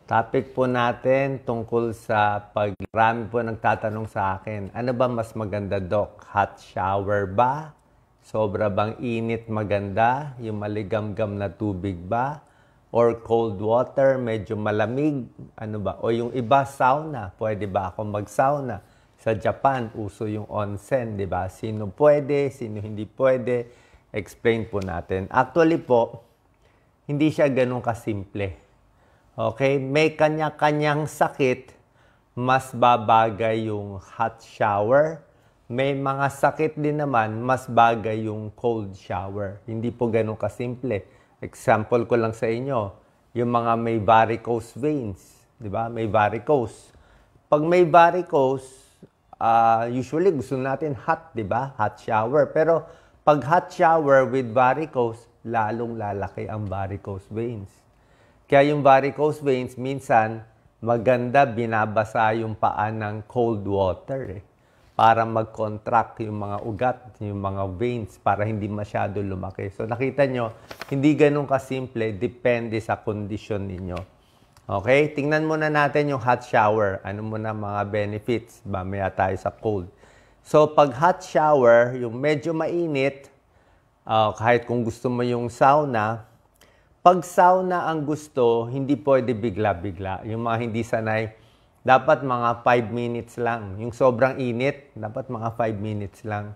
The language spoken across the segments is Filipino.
Topic po natin tungkol sa marami po nagtatanong sa akin, ano ba mas maganda, Doc? Hot shower ba? Sobra bang init maganda? Yung maligamgam na tubig ba? Or cold water, medyo malamig? Ano ba? O yung iba, sauna. Pwede ba ako mag-sauna? Sa Japan, uso yung onsen, di ba? Sino pwede, sino hindi pwede? Explain po natin. Actually po, hindi siya ganun kasimple. Okay, may kanya-kanyang sakit, mas babagay yung hot shower. May mga sakit din naman, mas bagay yung cold shower. Hindi po ganun kasimple. Example ko lang sa inyo, yung mga may varicose veins, di ba? May varicose. Pag may varicose, usually gusto natin hot, di ba? Hot shower. Pero pag hot shower with varicose, lalong lalaki ang varicose veins. Kaya yung varicose veins, minsan, maganda binabasa yung paa ng cold water para mag-contract yung mga ugat, yung mga veins, para hindi masyado lumaki. So nakita nyo, hindi ganun kasimple, depende sa kondisyon ninyo. Okay, tingnan muna natin yung hot shower. Ano muna mga benefits? Mamaya tayo sa cold. So pag hot shower, yung medyo mainit, kahit kung gusto mo yung sauna, pag sauna ang gusto, hindi pwede bigla-bigla. Yung mga hindi sanay, dapat mga 5 minutes lang. Yung sobrang init, dapat mga 5 minutes lang.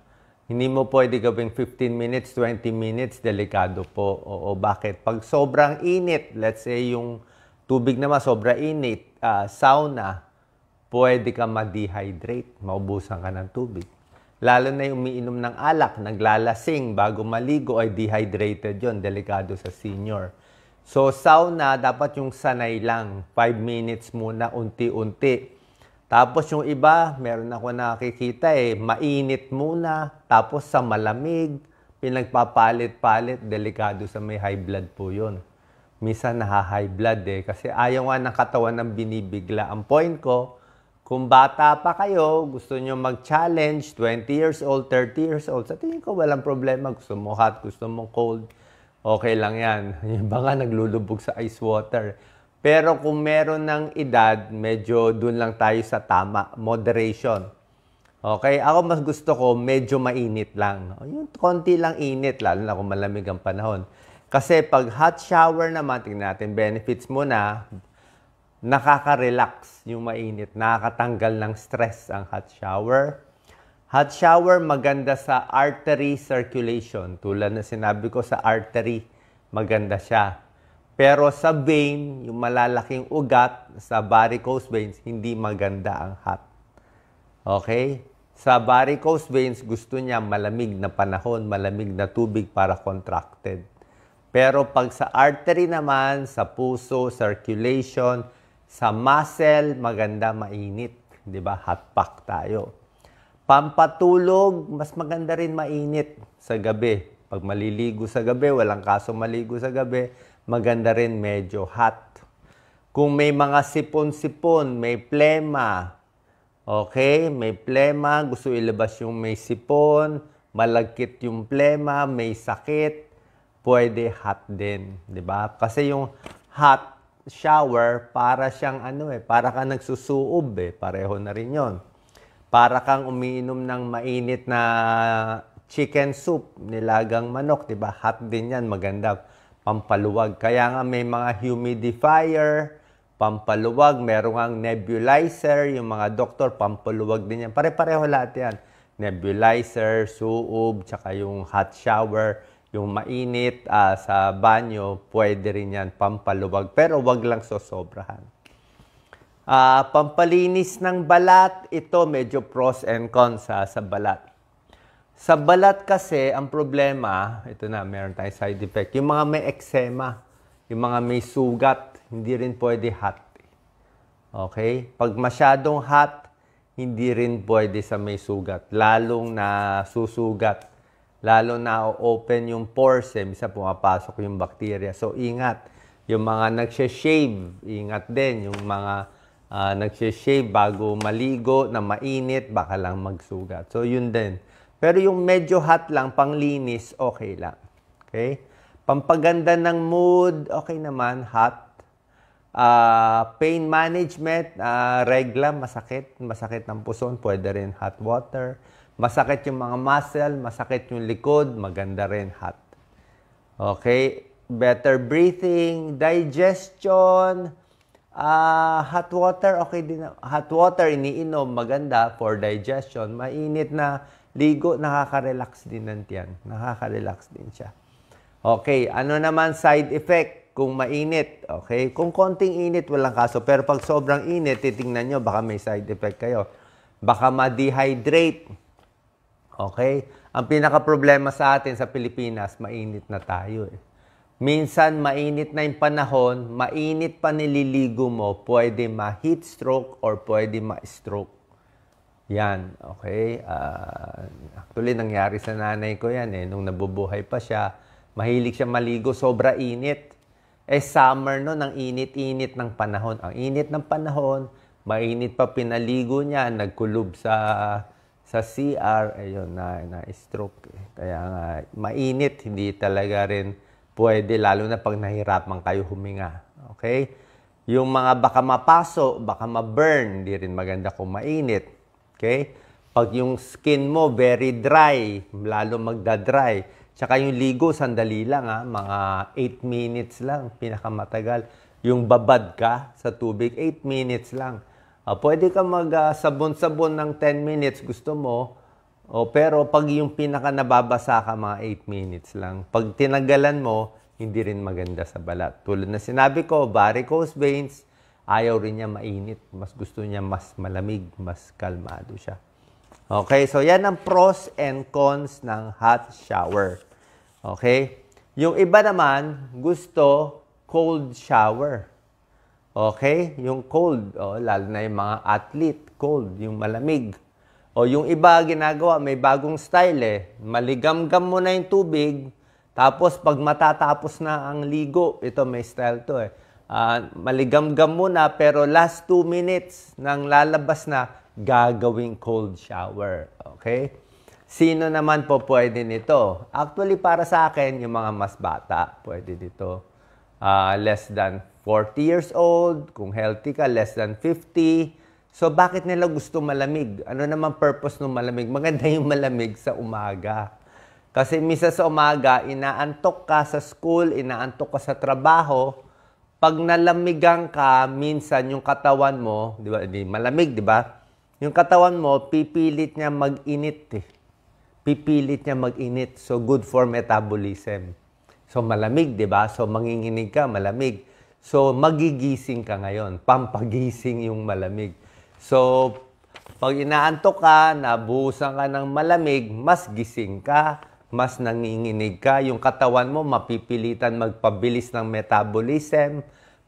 Hindi mo pwede gawing 15 minutes, 20 minutes, delikado po. O bakit? Pag sobrang init, let's say yung tubig naman sobrang init, sauna, pwede ka ma-dehydrate, maubusan ka ng tubig. Lalo na yung umiinom ng alak, naglalasing, bago maligo ay dehydrated yon, delikado sa senior. So, sauna, dapat yung sanay lang. 5 minutes muna, unti-unti. Tapos yung iba, meron ako nakikita mainit muna, tapos sa malamig, pinagpapalit-palit, delikado sa may high blood po yun. Minsan naha-high blood kasi ayaw nga ng katawan ng binibigla. Ang point ko, kung bata pa kayo, gusto nyo mag-challenge, 20 years old, 30 years old, sa tingin ko walang problema. Gusto mo hot, gusto mo cold, okay lang yan. Yung iba nga naglulubog sa ice water. Pero kung meron ng edad, medyo dun lang tayo sa tama, moderation. Okay? Ako mas gusto ko, medyo mainit lang. Yung konti lang init, lalo na kung malamig ang panahon. Kasi pag hot shower naman, tingnan natin, benefits muna, nakaka-relax yung mainit, nakakatanggal ng stress ang hot shower. Hot shower maganda sa artery circulation. Tulad na sinabi ko sa artery, maganda siya. Pero sa vein, yung malalaking ugat, sa varicose veins, hindi maganda ang hot. Okay? Sa varicose veins, gusto niya malamig na panahon, malamig na tubig para contracted. Pero pag sa artery naman, sa puso, circulation, sa muscle, maganda mainit. Diba? Hot pack tayo. Pampatulog, mas maganda rin mainit sa gabi. Pag maliligo sa gabi, walang kaso maligo sa gabi, maganda rin medyo hot. Kung may mga sipon-sipon, may plema, okay? May plema, gusto ilabas yung may sipon, malagkit yung plema, may sakit, pwede hot din. Diba? Kasi yung hot shower, para siyang para kang nagsusuob pareho na rin yon. Para kang umiinom ng mainit na chicken soup, nilagang manok, di ba? Hot din yan, maganda, pampaluwag. Kaya nga may mga humidifier, pampaluwag, meron ang nebulizer, yung mga doktor, pampaluwag din yan. Pare-pareho lahat yan. Nebulizer, suob, tsaka yung hot shower, yung mainit sa banyo, pwede rin yan, pampaluwag. Pero wag lang sosobrahan. Pampalinis ng balat, ito medyo pros and cons sa balat. Sa balat kasi, ang problema, ito na, meron tayong side effect. Yung mga may eczema, yung mga may sugat, hindi rin pwede hot. Okay? Pag masyadong hot, hindi rin pwede sa may sugat. Lalong na susugat. Lalo na open yung pores, misa pumapasok yung bacteria. So, ingat. Yung mga nagsha-shave, ingat din. Yung mga nagsha-shave bago maligo na mainit, baka lang magsugat. So, yun din. Pero yung medyo hot lang, panglinis, okay lang. Okay? Pampaganda ng mood, okay naman, hot. Pain management, regla, masakit ng puson, pwede rin hot water. Masakit yung mga muscle, masakit yung likod, maganda rin hot. Okay, better breathing, digestion, hot water, okay din. Hot water, iniinom, maganda for digestion. Mainit na ligo, nakaka-relax din ng tiyan. Nakaka-relax din siya. Okay, ano naman side effect kung mainit? Okay, kung konting init, walang kaso. Pero pag sobrang init, titingnan nyo, baka may side effect kayo. Baka ma-dehydrate. Okay? Ang pinaka-problema sa atin sa Pilipinas, mainit na tayo eh. Minsan, mainit na yung panahon, mainit pa nililigo mo, pwede ma-heat stroke or pwede ma-stroke. Yan, okay? Actually, nangyari sa nanay ko yan eh. Nung nabubuhay pa siya, mahilig siya maligo, sobra init. Summer no, ang init-init ng panahon. Ang init ng panahon, mainit pa pinaligo niya, nagkulob sa CR, ayun, na-stroke. Kaya nga, mainit, hindi talaga rin pwede, lalo na pag nahirapan kayo huminga. Okay? Yung mga baka mapaso, baka ma-burn, hindi rin maganda kung mainit. Okay? Pag yung skin mo very dry, lalo magda-dry. Tsaka yung ligo, sandali lang, mga 8 minutes lang, pinakamatagal. Yung babad ka sa tubig, 8 minutes lang. Pwede ka mag-sabon-sabon ng 10 minutes, gusto mo. Pero pag yung pinaka nababasa ka, mga 8 minutes lang. Pag tinagalan mo, hindi rin maganda sa balat. Tulad na sinabi ko, varicose veins, ayaw rin niya mainit. Mas gusto niya mas malamig, mas kalmado siya. Okay, so yan ang pros and cons ng hot shower. Okay? Yung iba naman, gusto cold shower. Okay? Yung cold, lalo na yung mga athlete, cold, yung malamig. O yung iba ginagawa, may bagong style eh. Maligamgam mo na yung tubig, tapos pag matatapos na ang ligo, ito may style to eh. Maligamgam mo na, pero last 2 minutes nang lalabas na, gagawing cold shower. Okay? Sino naman po pwede nito? Actually, para sa akin, yung mga mas bata, pwede dito. Less than 40 years old, kung healthy ka, less than 50. So, bakit nila gusto malamig? Ano naman purpose ng malamig? Maganda yung malamig sa umaga. Kasi misa sa umaga, inaantok ka sa school, inaantok ka sa trabaho. Pag nalamigan ka, minsan yung katawan mo, di ba, di malamig, di ba? Yung katawan mo, pipilit niya mag-init eh. Pipilit niya mag-init. So, good for metabolism. So, malamig, di ba? So, manginginig ka, malamig. So, magigising ka ngayon. Pampagising yung malamig. So, pag inaantok ka, nabuhusan ka ng malamig, mas gising ka, mas nanginginig ka. Yung katawan mo, mapipilitan magpabilis ng metabolism,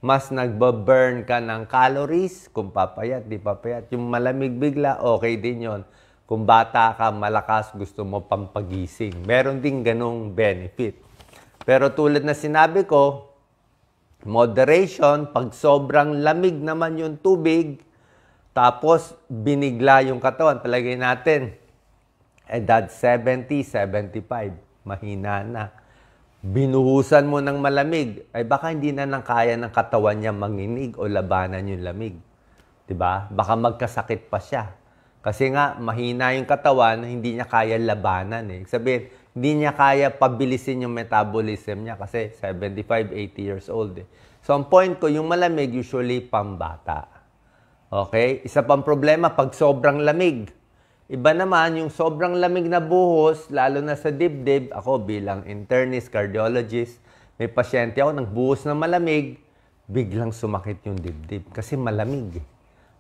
mas nagbaburn ka ng calories, kung papayat, di papayat. Yung malamig bigla, okay din yon. Kung bata ka, malakas, gusto mo pampagising. Meron din ganong benefit. Pero tulad na sinabi ko, moderation, pag sobrang lamig naman yung tubig, tapos binigla yung katawan, palagay natin, edad 70, 75, mahina na. Binuhusan mo ng malamig, ay baka hindi na nang kaya ng katawan niya manginig o labanan yung lamig. Diba? Baka magkasakit pa siya. Kasi nga, mahina yung katawan, hindi niya kaya labanan eh. Sabihin, hindi niya kaya pabilisin yung metabolism niya kasi 75, 80 years old eh. So, ang point ko, yung malamig, usually pambata. Okay? Isa pang problema, pag sobrang lamig. Iba naman, yung sobrang lamig na buhos, lalo na sa dibdib, ako bilang internist, cardiologist, may pasyente ako, nagbuhos ng malamig, biglang sumakit yung dibdib. Kasi malamig eh.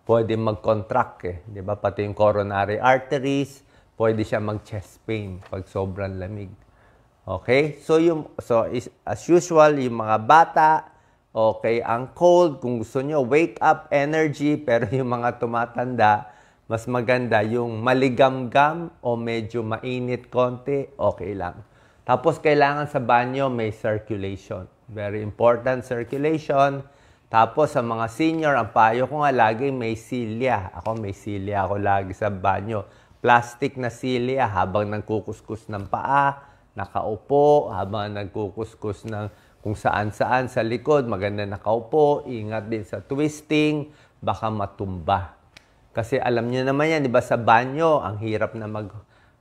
Pwede mag-contract eh. Di ba? Pati yung coronary arteries, pwede siya mag-chest pain pag sobrang lamig. Okay? So, as usual, yung mga bata, okay, ang cold, kung gusto nyo, wake up energy, pero yung mga tumatanda, mas maganda yung maligamgam o medyo mainit konti, okay lang. Tapos, kailangan sa banyo may circulation. Very important, circulation. Tapos, sa mga senior, ang payo ko nga lagi may silya. Ako may silya ako lagi sa banyo. Plastic na silya habang nagkukuskus ng paa, nakaupo, habang nagkukuskus ng kung saan-saan sa likod, maganda nakaupo, ingat din sa twisting, baka matumba. Kasi alam niyo naman yan, di ba sa banyo, ang hirap na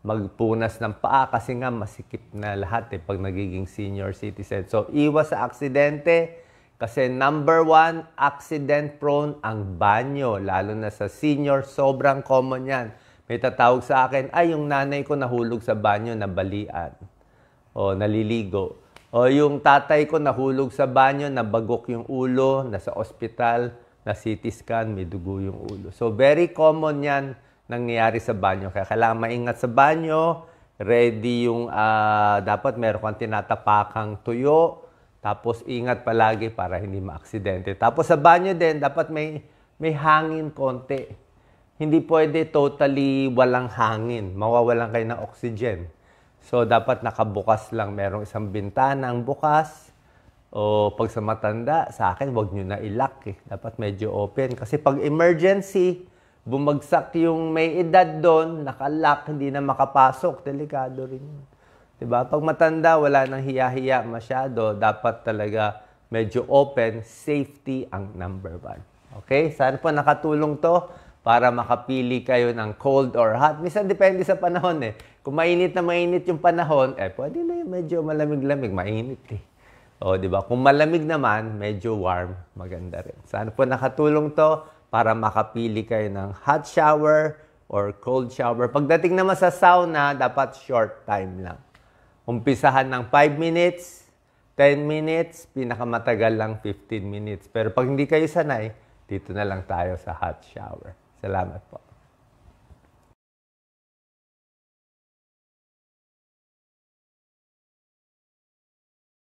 magpunas ng paa kasi nga masikip na lahat pag nagiging senior citizen. So, iwas sa aksidente kasi number 1, accident prone ang banyo. Lalo na sa senior, sobrang common yan. May tatawag sa akin, ay yung nanay ko nahulog sa banyo, nabalian. O naliligo. O yung tatay ko nahulog sa banyo, nabagok yung ulo, nasa ospital, na CT scan, may dugo yung ulo. So, very common yan nangyayari sa banyo. Kaya kailangan maingat sa banyo, ready yung, dapat meron kang tinatapakang tuyo, tapos ingat palagi para hindi maaksidente. Tapos sa banyo din, dapat may hangin konti. Hindi pwede totally walang hangin. Mawawalan kayo ng oxygen. So, dapat nakabukas lang. Merong isang bintana ang bukas. O pag sa matanda, sa akin, wag nyo na ilock Dapat medyo open. Kasi pag emergency, bumagsak yung may edad doon, nakalock, hindi na makapasok, delikado rin yun. Diba? Pag matanda, wala nang hiya-hiya masyado, dapat talaga medyo open, safety ang number 1. Okay? Sana po nakatulong to para makapili kayo ng cold or hot. Minsan depende sa panahon Kung mainit na mainit yung panahon, pwede na yung medyo malamig-lamig, mainit O, di ba? Kung malamig naman, medyo warm, maganda rin. Sana po nakatulong to para makapili kayo ng hot shower or cold shower. Pagdating naman sa sauna, dapat short time lang. Umpisahan ng 5 minutes, 10 minutes, pinakamatagal lang 15 minutes. Pero pag hindi kayo sanay, dito na lang tayo sa hot shower. Salamat po.